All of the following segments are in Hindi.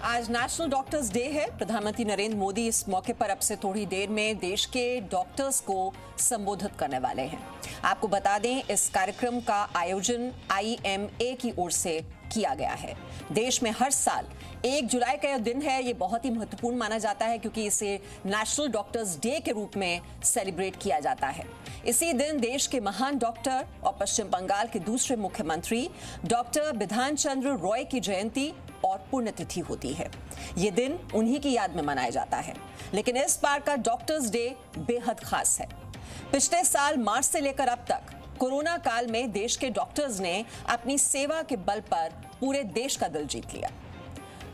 आज नेशनल डॉक्टर्स डे है। प्रधानमंत्री नरेंद्र मोदी इस मौके पर अब से थोड़ी देर में देश के डॉक्टर्स को संबोधित करने वाले हैं। आपको बता दें, इस कार्यक्रम का आयोजन IMA की ओर से किया गया है। देश में हर साल 1 जुलाई का यह दिन है, ये बहुत ही महत्वपूर्ण माना जाता है क्योंकि इसे नेशनल डॉक्टर्स डे के रूप में सेलिब्रेट किया जाता है। इसी दिन देश के महान डॉक्टर और पश्चिम बंगाल के दूसरे मुख्यमंत्री डॉक्टर बिधान चंद्र रॉय की जयंती और पुण्यतिथि होती है। ये दिन उन्हीं की याद में मनाया जाता है। लेकिन इस बार का डॉक्टर्स डे बेहद खास है। पिछले साल मार्च से लेकर अब तक कोरोना काल में देश के डॉक्टर्स ने अपनी सेवा के बल पर पूरे देश का दिल जीत लिया।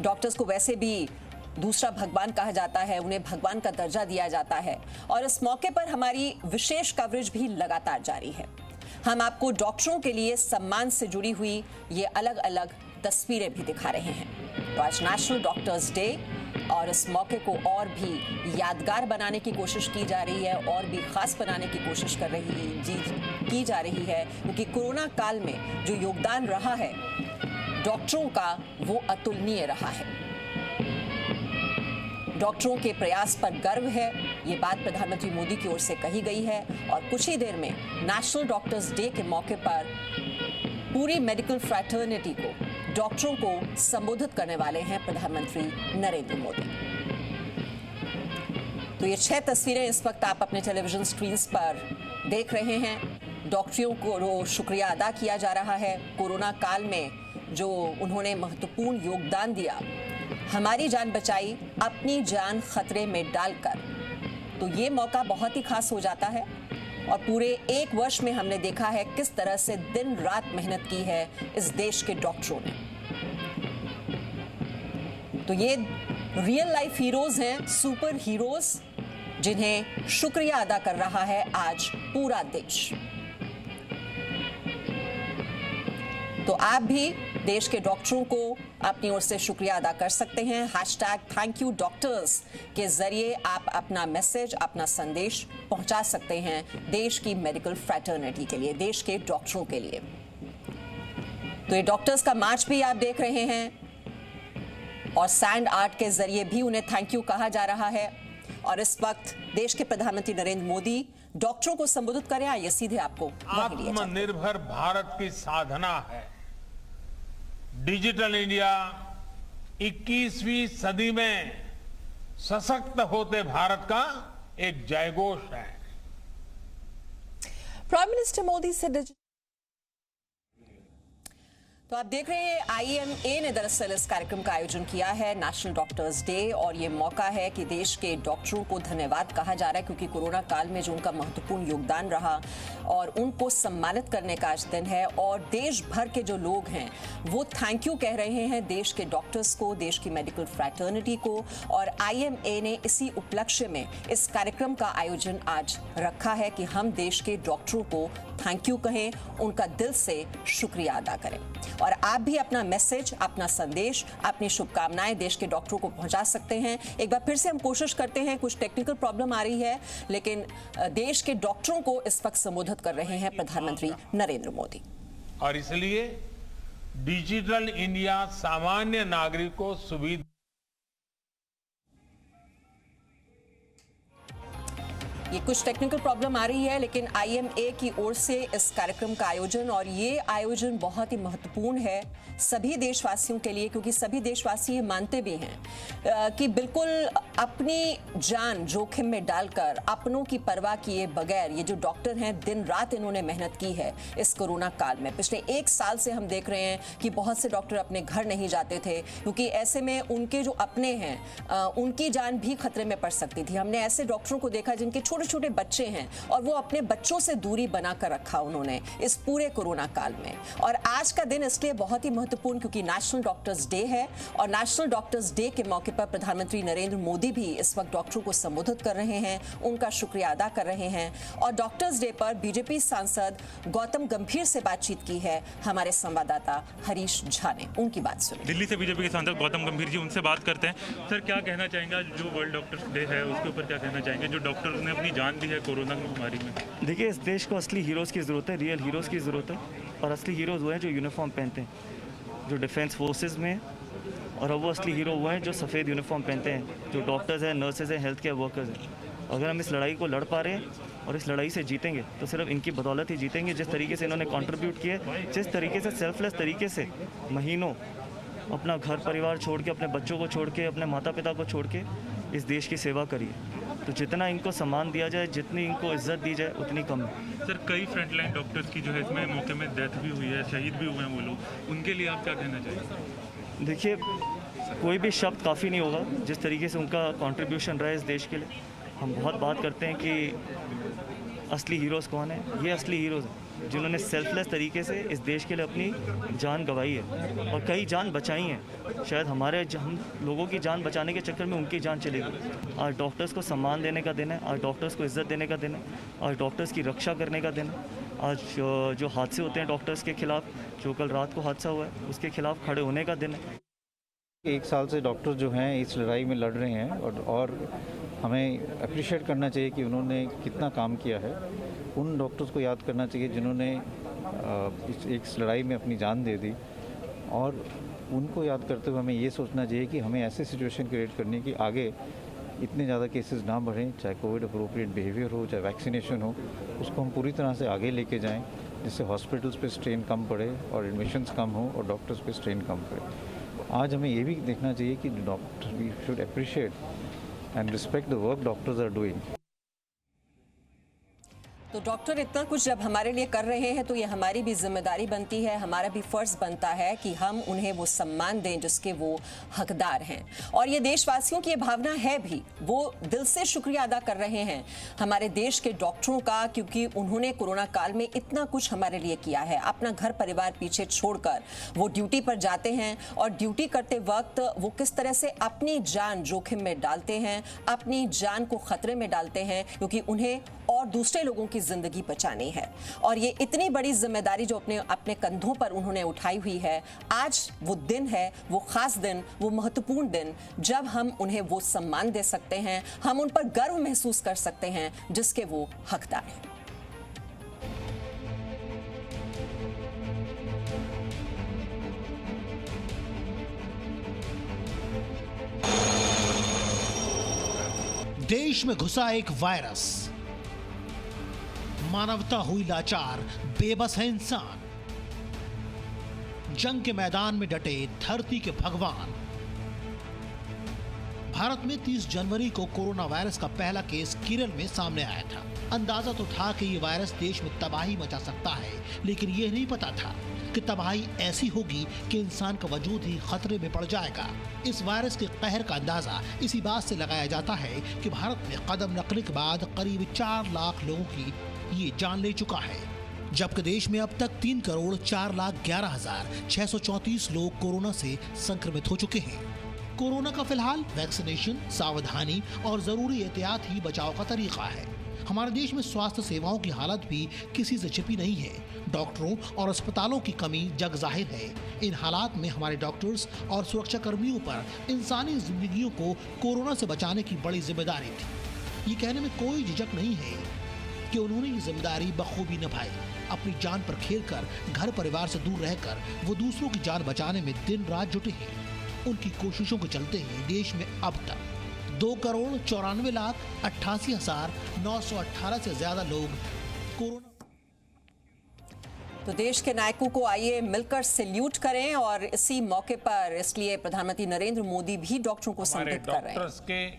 डॉक्टर्स को वैसे भी दूसरा भगवान कहा जाता है, उन्हें भगवान का दर्जा दिया जाता है और इस मौके पर हमारी विशेष कवरेज भी लगातार जारी है। हम आपको डॉक्टरों के लिए सम्मान से जुड़ी हुई ये अलग अलग तस्वीरें भी दिखा रहे हैं। तो आज नेशनल डॉक्टर्स डे और इस मौके को और भी यादगार बनाने की कोशिश की जा रही है और भी खास बनाने की कोशिश की जा रही है क्योंकि कोरोना काल में जो योगदान रहा है डॉक्टरों का, वो अतुलनीय रहा है। डॉक्टरों के प्रयास पर गर्व है, ये बात प्रधानमंत्री मोदी की ओर से कही गई है और कुछ ही देर में नेशनल डॉक्टर्स डे के मौके पर पूरी मेडिकल फ्रैटर्निटी को, डॉक्टरों को संबोधित करने वाले हैं प्रधानमंत्री नरेंद्र मोदी। तो ये 6 तस्वीरें इस वक्त आप अपने टेलीविजन स्क्रीन पर देख रहे हैं। डॉक्टरों को शुक्रिया अदा किया जा रहा है। कोरोना काल में जो उन्होंने महत्वपूर्ण योगदान दिया, हमारी जान बचाई, अपनी जान खतरे में डालकर, तो ये मौका बहुत ही खास हो जाता है। और पूरे 1 वर्ष में हमने देखा है किस तरह से दिन रात मेहनत की है इस देश के डॉक्टरों ने। तो ये रियल लाइफ हीरोज हैं, सुपर हीरोज, जिन्हें शुक्रिया अदा कर रहा है आज पूरा देश। तो आप भी देश के डॉक्टरों को अपनी ओर से शुक्रिया अदा कर सकते हैं। #ThankYouDoctors के जरिए आप अपना मैसेज, अपना संदेश पहुंचा सकते हैं देश की मेडिकल फ्रैटर्निटी के लिए, देश के डॉक्टरों के लिए। तो ये डॉक्टर्स का मार्च भी आप देख रहे हैं और सैंड आर्ट के जरिए भी उन्हें थैंक यू कहा जा रहा है। और इस वक्त देश के प्रधानमंत्री नरेंद्र मोदी डॉक्टरों को संबोधित करें। आइए सीधे आपको आत्मनिर्भर भारत की साधना है। डिजिटल इंडिया 21वीं सदी में सशक्त होते भारत का एक जयघोष है। प्राइम मिनिस्टर मोदी से तो आप देख रहे हैं IMA ने दरअसल इस कार्यक्रम का आयोजन किया है, नेशनल डॉक्टर्स डे, और ये मौका है कि देश के डॉक्टरों को धन्यवाद कहा जा रहा है क्योंकि कोरोना काल में जो उनका महत्वपूर्ण योगदान रहा और उनको सम्मानित करने का आज दिन है। और देश भर के जो लोग हैं वो थैंक यू कह रहे हैं देश के डॉक्टर्स को, देश की मेडिकल फ्रैटर्निटी को। और IMA ने इसी उपलक्ष्य में इस कार्यक्रम का आयोजन आज रखा है कि हम देश के डॉक्टरों को थैंक यू कहें, उनका दिल से शुक्रिया अदा करें। और आप भी अपना मैसेज, अपना संदेश, अपनी शुभकामनाएं देश के डॉक्टरों को पहुंचा सकते हैं। एक बार फिर से हम कोशिश करते हैं, कुछ टेक्निकल प्रॉब्लम आ रही है, लेकिन देश के डॉक्टरों को इस वक्त संबोधित कर रहे हैं प्रधानमंत्री नरेंद्र मोदी। और इसलिए डिजिटल इंडिया सामान्य नागरिक को सुविधा, ये कुछ टेक्निकल प्रॉब्लम आ रही है, लेकिन IMA की ओर से इस कार्यक्रम का आयोजन, और ये आयोजन बहुत ही महत्वपूर्ण है सभी देशवासियों के लिए क्योंकि सभी देशवासी ये मानते भी हैं कि बिल्कुल अपनी जान जोखिम में डालकर, अपनों की परवाह किए बगैर ये जो डॉक्टर हैं दिन रात इन्होंने मेहनत की है इस कोरोना काल में। पिछले 1 साल से हम देख रहे हैं कि बहुत से डॉक्टर अपने घर नहीं जाते थे क्योंकि ऐसे में उनके जो अपने हैं उनकी जान भी खतरे में पड़ सकती थी। हमने ऐसे डॉक्टरों को देखा जिनके छोटे बच्चे हैं और वो अपने बच्चों से दूरी बनाकर रखा उन्होंने इस पूरे कोरोना काल में। और आज का दिन इसलिए बहुत ही महत्वपूर्ण क्योंकि नेशनल डॉक्टर्स डे है और नेशनल डॉक्टर्स डे के मौके पर प्रधानमंत्री नरेंद्र मोदी भी इस वक्त डॉक्टरों को संबोधित कर रहे हैं, उनका शुक्रिया अदा कर रहे हैं। और डॉक्टर्स डे पर बीजेपी सांसद गौतम गंभीर से बातचीत की है हमारे संवाददाता हरीश झा ने, उनकी बात सुनी। दिल्ली से बीजेपी के सांसद गौतम गंभीर जी, उनसे बात करते हैं। सर, क्या कहना चाहेंगे जो वर्ल्ड डॉक्टर्स डे है उसके ऊपर, क्या कहना चाहेंगे जो डॉक्टर ने अपनी जान दी है कोरोना की बीमारी में? देखिए, इस देश को असली हीरोज़ की ज़रूरत है, रियल हीरोज़ की ज़रूरत है। और असली हीरोज़ वो हैं जो यूनिफॉर्म पहनते हैं, जो डिफेंस फोर्सेस में और अब वो असली हीरो वो हैं जो सफ़ेद यूनिफॉर्म पहनते हैं, जो डॉक्टर्स हैं, नर्सेज हैं, हेल्थ केयर वर्कर्स हैं। अगर हम इस लड़ाई को लड़ पा रहे हैं और इस लड़ाई से जीतेंगे तो सिर्फ इनकी बदौलत ही जीतेंगे। जिस तरीके से इन्होंने कंट्रीब्यूट किए, जिस तरीके से सेल्फलेस तरीके से महीनों अपना घर परिवार छोड़ के, अपने बच्चों को छोड़ के, अपने माता पिता को छोड़ के इस देश की सेवा करी है, तो जितना इनको सम्मान दिया जाए, जितनी इनको इज्जत दी जाए, उतनी कम है। सर, कई फ्रंटलाइन डॉक्टर्स की जो है इसमें मौके में डेथ भी हुई है, शहीद भी हुए हैं वो लोग, उनके लिए आप क्या कहना चाहिए? देखिए, कोई भी शब्द काफ़ी नहीं होगा जिस तरीके से उनका कंट्रीब्यूशन रहा है इस देश के लिए। हम बहुत बात करते हैं कि असली हीरोज़ कौन है। ये असली हीरोज़ हैं जिन्होंने सेल्फलेस तरीके से इस देश के लिए अपनी जान गंवाई है और कई जान बचाई हैं। शायद हम लोगों की जान बचाने के चक्कर में उनकी जान चली गई। आज डॉक्टर्स को सम्मान देने का दिन है, आज डॉक्टर्स को इज्जत देने का दिन है, आज डॉक्टर्स की रक्षा करने का दिन है। आज जो हादसे होते हैं डॉक्टर्स के खिलाफ, जो कल रात को हादसा हुआ है, उसके खिलाफ खड़े होने का दिन है। 1 साल से डॉक्टर जो हैं इस लड़ाई में लड़ रहे हैं और हमें अप्रिशिएट करना चाहिए कि उन्होंने कितना काम किया है। उन डॉक्टर्स को याद करना चाहिए जिन्होंने इस लड़ाई में अपनी जान दे दी, और उनको याद करते हुए हमें ये सोचना चाहिए कि हमें ऐसे सिचुएशन क्रिएट करनी है कि आगे इतने ज़्यादा केसेस ना बढ़ें, चाहे कोविड अप्रोप्रिएट बिहेवियर हो, चाहे वैक्सीनेशन हो, उसको हम पूरी तरह से आगे लेके जाएं, जिससे हॉस्पिटल्स पे स्ट्रेन कम पड़े और एडमिशन्स कम हो और डॉक्टर्स पे स्ट्रेन कम पड़े। आज हमें ये भी देखना चाहिए कि doctor we should appreciate and respect the work doctors are doing. तो डॉक्टर इतना कुछ जब हमारे लिए कर रहे हैं तो ये हमारी भी जिम्मेदारी बनती है, हमारा भी फर्ज बनता है कि हम उन्हें वो सम्मान दें जिसके वो हकदार हैं। और ये देशवासियों की ये भावना है भी, वो दिल से शुक्रिया अदा कर रहे हैं हमारे देश के डॉक्टरों का, क्योंकि उन्होंने कोरोना काल में इतना कुछ हमारे लिए किया है। अपना घर परिवार पीछे छोड़कर वो ड्यूटी पर जाते हैं और ड्यूटी करते वक्त वो किस तरह से अपनी जान जोखिम में डालते हैं, अपनी जान को खतरे में डालते हैं, क्योंकि उन्हें और दूसरे लोगों की जिंदगी बचानी है। और ये इतनी बड़ी जिम्मेदारी जो अपने कंधों पर उन्होंने उठाई हुई है, आज वो दिन है, वो खास दिन, वो महत्वपूर्ण दिन जब हम उन्हें वो सम्मान दे सकते हैं, हम उन पर गर्व महसूस कर सकते हैं जिसके वो हकदार हैं। देश में घुसा एक वायरस, मानवता हुई लाचार, बेबस है इंसान। जंग के मैदान में डटे धरती के भगवान। भारत में 30 जनवरी को कोरोना वायरस का पहला केस केरल में सामने आया था। अंदाजा तो था कि ये वायरस देश में तबाही मचा सकता है, लेकिन यह नहीं पता था कि तबाही ऐसी होगी कि इंसान का वजूद ही खतरे में पड़ जाएगा। इस वायरस के कहर का अंदाजा इसी बात से लगाया जाता है कि भारत में कदम रखने के बाद करीब 4 लाख लोगों की ये जान ले चुका है, जबकि देश में अब तक 3,04,11,634 लोग कोरोना से संक्रमित हो चुके हैं। कोरोना का फिलहाल वैक्सीनेशन, सावधानी और जरूरी एहतियात ही बचाव का तरीका है। हमारे देश में स्वास्थ्य सेवाओं की हालत भी किसी से छिपी नहीं है। डॉक्टरों और अस्पतालों की कमी जग जाहिर है। इन हालात में हमारे डॉक्टर्स और सुरक्षा कर्मियों पर इंसानी जिंदगियों को कोरोना से बचाने की बड़ी जिम्मेदारी थी। ये कहने में कोई झिझक नहीं है कि उन्होंने ये जिम्मेदारी बखूबी निभाई। अपनी जान पर खेलकर, घर परिवार से दूर रहकर वो दूसरों की जान बचाने में दिन रात जुटे हैं। उनकी कोशिशों के चलते ही देश में अब तक 2,94,88,918 से ज्यादा लोग कोरोना। तो देश के नायकों को आइए मिलकर सैल्यूट करें, और इसी मौके पर इसलिए प्रधानमंत्री नरेंद्र मोदी भी डॉक्टरों को संबोधित कर रहे हैं। डॉक्टर्स के,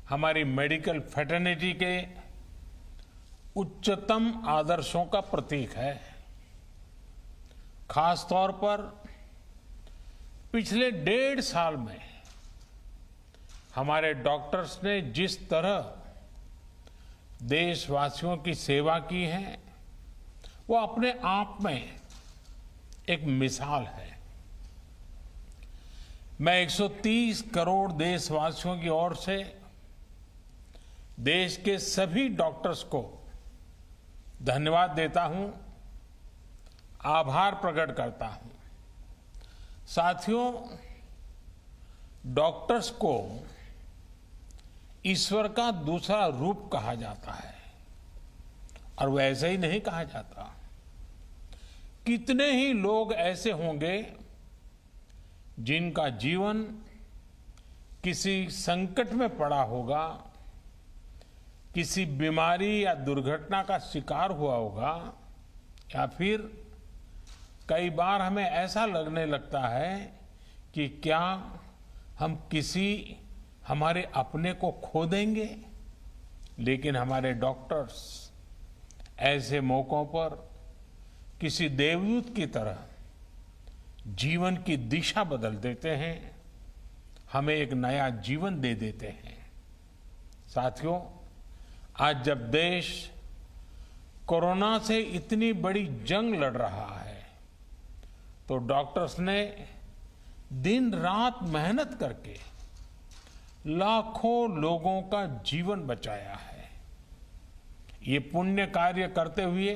हमारी मेडिकल फ्रेटर्निटी के उच्चतम आदर्शों का प्रतीक है। खास तौर पर पिछले 1.5 साल में हमारे डॉक्टर्स ने जिस तरह देशवासियों की सेवा की है, वो अपने आप में एक मिसाल है। मैं 130 करोड़ देशवासियों की ओर से देश के सभी डॉक्टर्स को धन्यवाद देता हूं, आभार प्रकट करता हूं। साथियों, डॉक्टर्स को ईश्वर का दूसरा रूप कहा जाता है, और वैसे ही नहीं कहा जाता। कितने ही लोग ऐसे होंगे जिनका जीवन किसी संकट में पड़ा होगा, किसी बीमारी या दुर्घटना का शिकार हुआ होगा, या फिर कई बार हमें ऐसा लगने लगता है कि क्या हम किसी हमारे अपने को खो देंगे। लेकिन हमारे डॉक्टर्स ऐसे मौकों पर किसी देवदूत की तरह जीवन की दिशा बदल देते हैं, हमें एक नया जीवन दे देते हैं। साथियों, आज जब देश कोरोना से इतनी बड़ी जंग लड़ रहा है, तो डॉक्टर्स ने दिन रात मेहनत करके लाखों लोगों का जीवन बचाया है। ये पुण्य कार्य करते हुए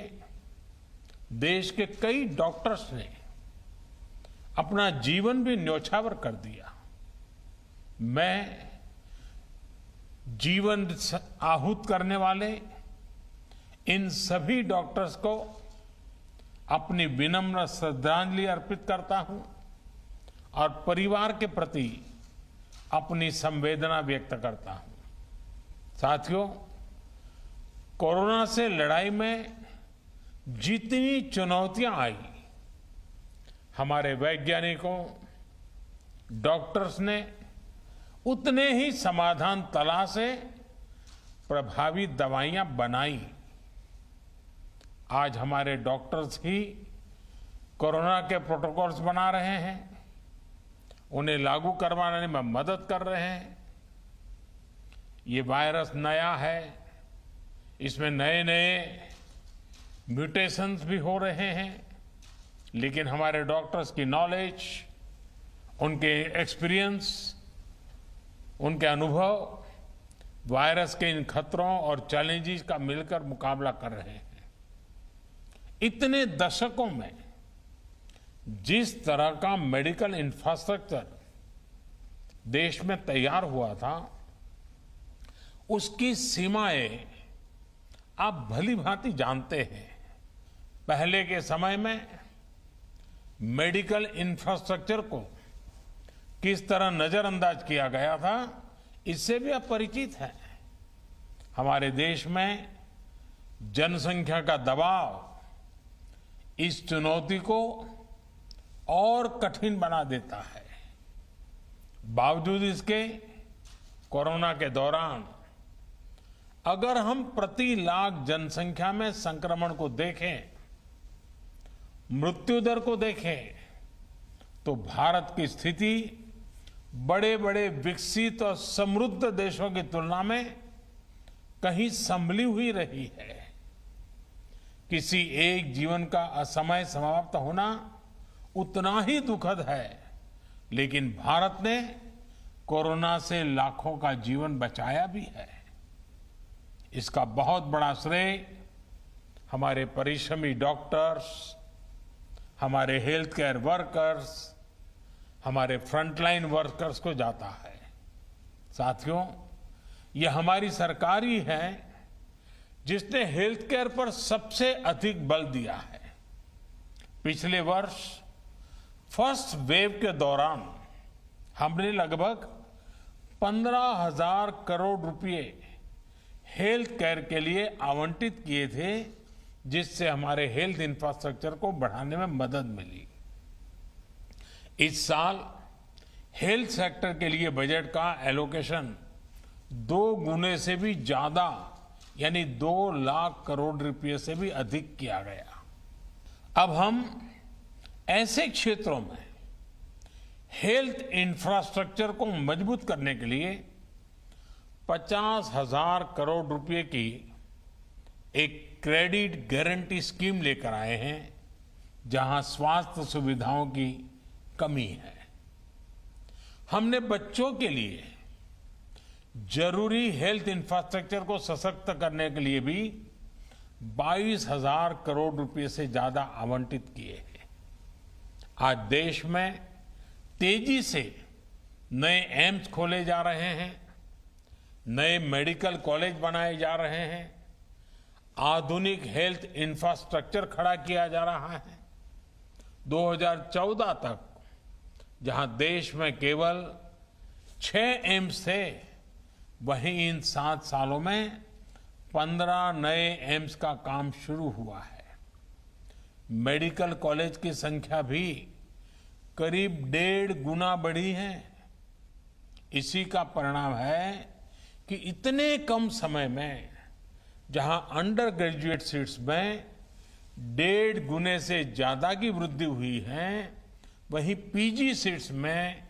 देश के कई डॉक्टर्स ने अपना जीवन भी न्यौछावर कर दिया। मैं जीवन आहूत करने वाले इन सभी डॉक्टर्स को अपनी विनम्र श्रद्धांजलि अर्पित करता हूं और परिवार के प्रति अपनी संवेदना व्यक्त करता हूं। साथियों, कोरोना से लड़ाई में जितनी चुनौतियां आई, हमारे वैज्ञानिकों, डॉक्टर्स ने उतने ही समाधान तलाशे, प्रभावी दवाइयां बनाई। आज हमारे डॉक्टर्स ही कोरोना के प्रोटोकॉल्स बना रहे हैं, उन्हें लागू करवाने में मदद कर रहे हैं। ये वायरस नया है, इसमें नए नए म्यूटेशंस भी हो रहे हैं, लेकिन हमारे डॉक्टर्स की नॉलेज, उनके एक्सपीरियंस, उनके अनुभव वायरस के इन खतरों और चैलेंजेस का मिलकर मुकाबला कर रहे हैं। इतने दशकों में जिस तरह का मेडिकल इंफ्रास्ट्रक्चर देश में तैयार हुआ था, उसकी सीमाएं आप भली भांति जानते हैं। पहले के समय में मेडिकल इंफ्रास्ट्रक्चर को किस तरह नजरअंदाज किया गया था, इससे भी आप परिचित हैं। हमारे देश में जनसंख्या का दबाव इस चुनौती को और कठिन बना देता है। बावजूद इसके कोरोना के दौरान अगर हम प्रति लाख जनसंख्या में संक्रमण को देखें, मृत्यु दर को देखें, तो भारत की स्थिति बड़े बड़े विकसित और समृद्ध देशों की तुलना में कहीं संभली हुई रही है। किसी एक जीवन का असमय समाप्त होना उतना ही दुखद है, लेकिन भारत ने कोरोना से लाखों का जीवन बचाया भी है। इसका बहुत बड़ा श्रेय हमारे परिश्रमी डॉक्टर्स, हमारे हेल्थ केयर वर्कर्स, हमारे फ्रंटलाइन वर्कर्स को जाता है। साथियों, ये हमारी सरकार ही है जिसने हेल्थ केयर पर सबसे अधिक बल दिया है। पिछले वर्ष फर्स्ट वेव के दौरान हमने लगभग 15,000 करोड़ रुपए हेल्थ केयर के लिए आवंटित किए थे, जिससे हमारे हेल्थ इंफ्रास्ट्रक्चर को बढ़ाने में मदद मिली। इस साल हेल्थ सेक्टर के लिए बजट का एलोकेशन 2 गुने से भी ज्यादा, यानी 2 लाख करोड़ रुपए से भी अधिक किया गया। अब हम ऐसे क्षेत्रों में हेल्थ इंफ्रास्ट्रक्चर को मजबूत करने के लिए 50,000 करोड़ रुपए की एक क्रेडिट गारंटी स्कीम लेकर आए हैं, जहां स्वास्थ्य सुविधाओं की कमी है। हमने बच्चों के लिए जरूरी हेल्थ इंफ्रास्ट्रक्चर को सशक्त करने के लिए भी 22,000 करोड़ रुपए से ज्यादा आवंटित किए हैं। आज देश में तेजी से नए एम्स खोले जा रहे हैं, नए मेडिकल कॉलेज बनाए जा रहे हैं, आधुनिक हेल्थ इंफ्रास्ट्रक्चर खड़ा किया जा रहा है। 2014 तक जहां देश में केवल 6 एम्स थे, वहीं इन 7 सालों में 15 नए एम्स का काम शुरू हुआ है। मेडिकल कॉलेज की संख्या भी करीब 1.5 गुना बढ़ी है। इसी का परिणाम है कि इतने कम समय में जहां अंडर ग्रेजुएट सीट्स में 1.5 गुने से ज्यादा की वृद्धि हुई है, वहीं पीजी सीट्स में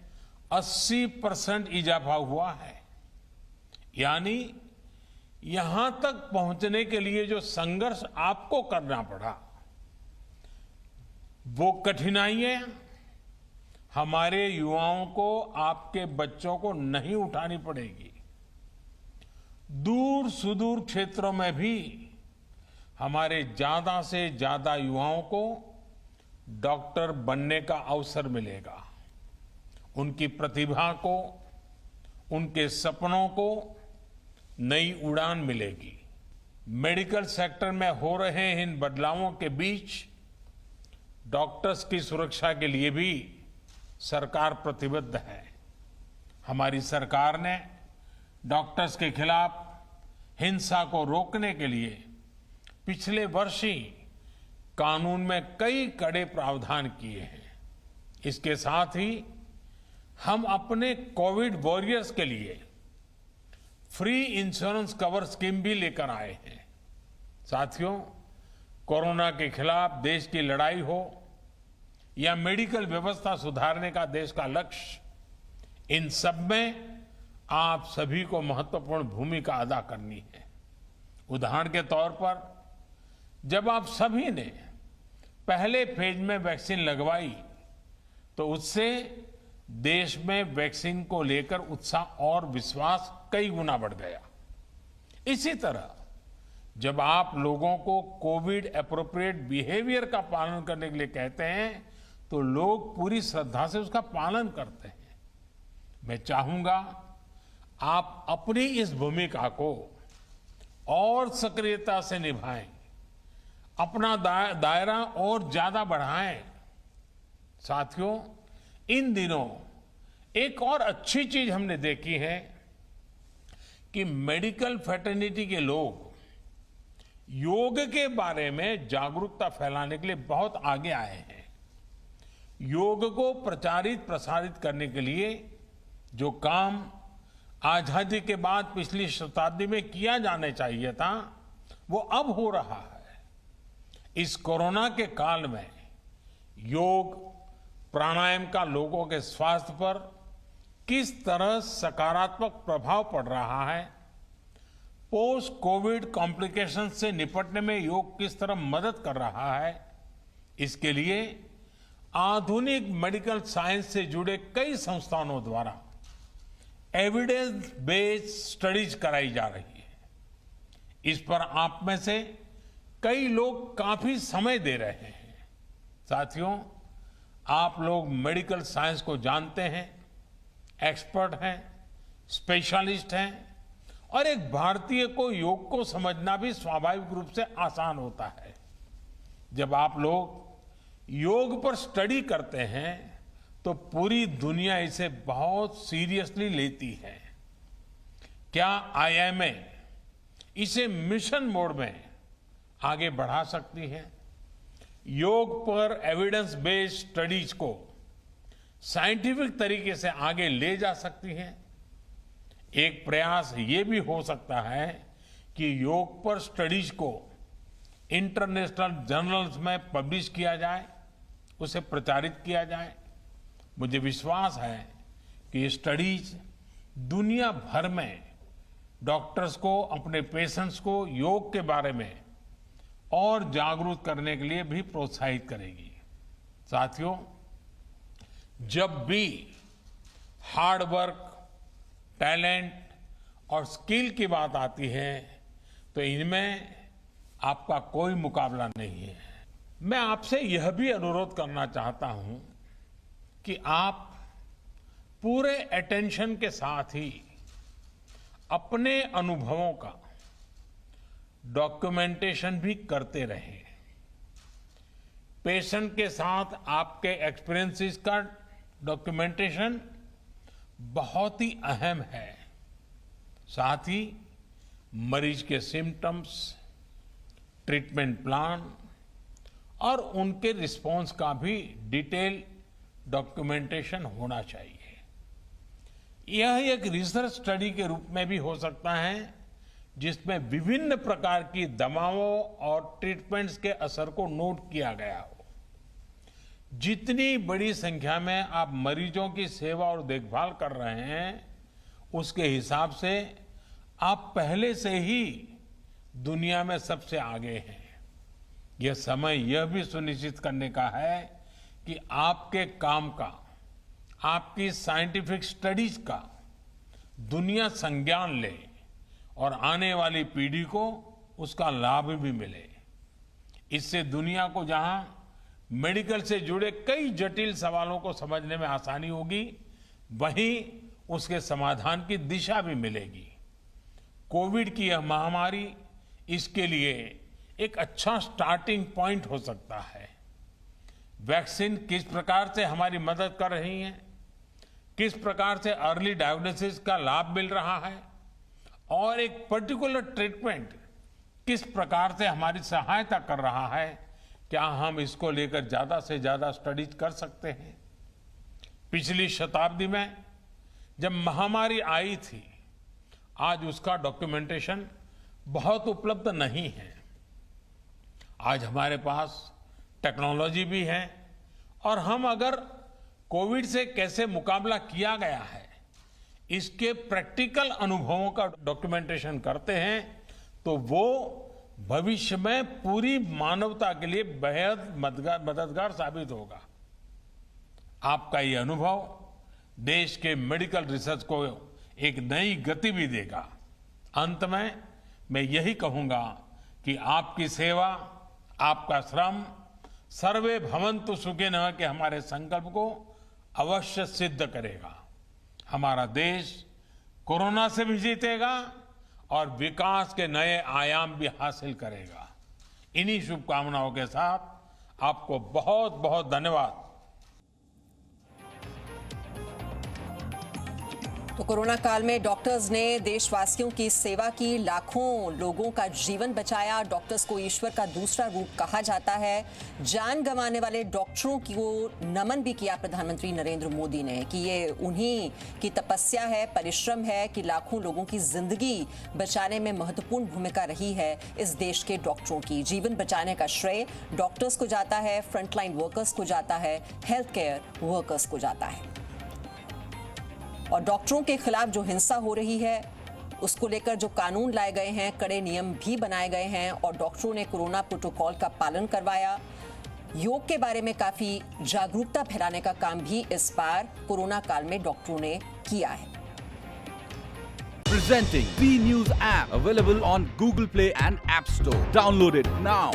80% इजाफा हुआ है। यानी यहां तक पहुंचने के लिए जो संघर्ष आपको करना पड़ा, वो कठिनाइयां हमारे युवाओं को, आपके बच्चों को नहीं उठानी पड़ेगी। दूर सुदूर क्षेत्रों में भी हमारे ज्यादा से ज्यादा युवाओं को डॉक्टर बनने का अवसर मिलेगा। उनकी प्रतिभा को, उनके सपनों को नई उड़ान मिलेगी। मेडिकल सेक्टर में हो रहे इन बदलावों के बीच डॉक्टर्स की सुरक्षा के लिए भी सरकार प्रतिबद्ध है। हमारी सरकार ने डॉक्टर्स के खिलाफ हिंसा को रोकने के लिए पिछले वर्ष ही कानून में कई कड़े प्रावधान किए हैं। इसके साथ ही हम अपने कोविड वॉरियर्स के लिए फ्री इंश्योरेंस कवर स्कीम भी लेकर आए हैं। साथियों, कोरोना के खिलाफ देश की लड़ाई हो या मेडिकल व्यवस्था सुधारने का देश का लक्ष्य, इन सब में आप सभी को महत्वपूर्ण भूमिका अदा करनी है। उदाहरण के तौर पर, जब आप सभी ने पहले फेज में वैक्सीन लगवाई तो उससे देश में वैक्सीन को लेकर उत्साह और विश्वास कई गुना बढ़ गया। इसी तरह जब आप लोगों को कोविड एप्रोप्रिएट बिहेवियर का पालन करने के लिए कहते हैं तो लोग पूरी श्रद्धा से उसका पालन करते हैं। मैं चाहूंगा आप अपनी इस भूमिका को और सक्रियता से निभाएं, अपना दायरा और ज्यादा बढ़ाएं। साथियों, इन दिनों एक और अच्छी चीज हमने देखी है कि मेडिकल फ्रेटर्निटी के लोग योग के बारे में जागरूकता फैलाने के लिए बहुत आगे आए हैं। योग को प्रचारित प्रसारित करने के लिए जो काम आजादी के बाद पिछली शताब्दी में किया जाना चाहिए था, वो अब हो रहा है। इस कोरोना के काल में योग प्राणायाम का लोगों के स्वास्थ्य पर किस तरह सकारात्मक प्रभाव पड़ रहा है, पोस्ट कोविड कॉम्प्लिकेशन से निपटने में योग किस तरह मदद कर रहा है, इसके लिए आधुनिक मेडिकल साइंस से जुड़े कई संस्थानों द्वारा एविडेंस बेस्ड स्टडीज कराई जा रही है। इस पर आप में से कई लोग काफी समय दे रहे हैं। साथियों, आप लोग मेडिकल साइंस को जानते हैं, एक्सपर्ट हैं, स्पेशलिस्ट हैं, और एक भारतीय को योग को समझना भी स्वाभाविक रूप से आसान होता है। जब आप लोग योग पर स्टडी करते हैं तो पूरी दुनिया इसे बहुत सीरियसली लेती है। क्या आईएमए इसे मिशन मोड में आगे बढ़ा सकती है? योग पर एविडेंस बेस्ड स्टडीज को साइंटिफिक तरीके से आगे ले जा सकती है। एक प्रयास ये भी हो सकता है कि योग पर स्टडीज को इंटरनेशनल जर्नल्स में पब्लिश किया जाए, उसे प्रचारित किया जाए। मुझे विश्वास है कि ये स्टडीज दुनिया भर में डॉक्टर्स को, अपने पेशेंट्स को योग के बारे में और जागरूक करने के लिए भी प्रोत्साहित करेगी। साथियों, जब भी हार्ड वर्क, टैलेंट और स्किल की बात आती है तो इनमें आपका कोई मुकाबला नहीं है। मैं आपसे यह भी अनुरोध करना चाहता हूं कि आप पूरे अटेंशन के साथ ही अपने अनुभवों का डॉक्यूमेंटेशन भी करते रहें। पेशेंट के साथ आपके एक्सपीरियंसेस का डॉक्यूमेंटेशन बहुत ही अहम है। साथ ही मरीज के सिम्टम्स, ट्रीटमेंट प्लान और उनके रिस्पॉन्स का भी डिटेल डॉक्यूमेंटेशन होना चाहिए। यह एक रिसर्च स्टडी के रूप में भी हो सकता है, जिसमें विभिन्न प्रकार की दवाओं और ट्रीटमेंट्स के असर को नोट किया गया हो। जितनी बड़ी संख्या में आप मरीजों की सेवा और देखभाल कर रहे हैं, उसके हिसाब से आप पहले से ही दुनिया में सबसे आगे हैं। यह समय यह भी सुनिश्चित करने का है कि आपके काम का, आपकी साइंटिफिक स्टडीज का दुनिया संज्ञान ले और आने वाली पीढ़ी को उसका लाभ भी मिले। इससे दुनिया को जहां मेडिकल से जुड़े कई जटिल सवालों को समझने में आसानी होगी, वहीं उसके समाधान की दिशा भी मिलेगी। कोविड की यह महामारी इसके लिए एक अच्छा स्टार्टिंग पॉइंट हो सकता है। वैक्सीन किस प्रकार से हमारी मदद कर रही है, किस प्रकार से अर्ली डायग्नोसिस का लाभ मिल रहा है और एक पर्टिकुलर ट्रीटमेंट किस प्रकार से हमारी सहायता कर रहा है, क्या हम इसको लेकर ज्यादा से ज्यादा स्टडीज कर सकते हैं। पिछली शताब्दी में जब महामारी आई थी, आज उसका डॉक्यूमेंटेशन बहुत उपलब्ध नहीं है। आज हमारे पास टेक्नोलॉजी भी है और हम अगर कोविड से कैसे मुकाबला किया गया है, इसके प्रैक्टिकल अनुभवों का डॉक्यूमेंटेशन करते हैं, तो वो भविष्य में पूरी मानवता के लिए बेहद मददगार साबित होगा। आपका ये अनुभव देश के मेडिकल रिसर्च को एक नई गति भी देगा। अंत में मैं यही कहूंगा कि आपकी सेवा, आपका श्रम सर्वे भवन्तु सुखिनः के हमारे संकल्प को अवश्य सिद्ध करेगा। हमारा देश कोरोना से भी जीतेगा और विकास के नए आयाम भी हासिल करेगा। इन्हीं शुभकामनाओं के साथ आपको बहुत बहुत धन्यवाद। तो कोरोना काल में डॉक्टर्स ने देशवासियों की सेवा की, लाखों लोगों का जीवन बचाया। डॉक्टर्स को ईश्वर का दूसरा रूप कहा जाता है। जान गंवाने वाले डॉक्टरों को नमन भी किया प्रधानमंत्री नरेंद्र मोदी ने कि ये उन्हीं की तपस्या है, परिश्रम है कि लाखों लोगों की जिंदगी बचाने में महत्वपूर्ण भूमिका रही है। इस देश के डॉक्टरों की जीवन बचाने का श्रेय डॉक्टर्स को जाता है, फ्रंटलाइन वर्कर्स को जाता है, हेल्थ केयर वर्कर्स को जाता है। और डॉक्टरों के खिलाफ जो हिंसा हो रही है, उसको लेकर जो कानून लाए गए हैं, कड़े नियम भी बनाए गए हैं और डॉक्टरों ने कोरोना प्रोटोकॉल का पालन करवाया। योग के बारे में काफी जागरूकता फैलाने का काम भी इस बार कोरोना काल में डॉक्टरों ने किया है। Presenting B News app, available on Google Play and App Store. Download it now.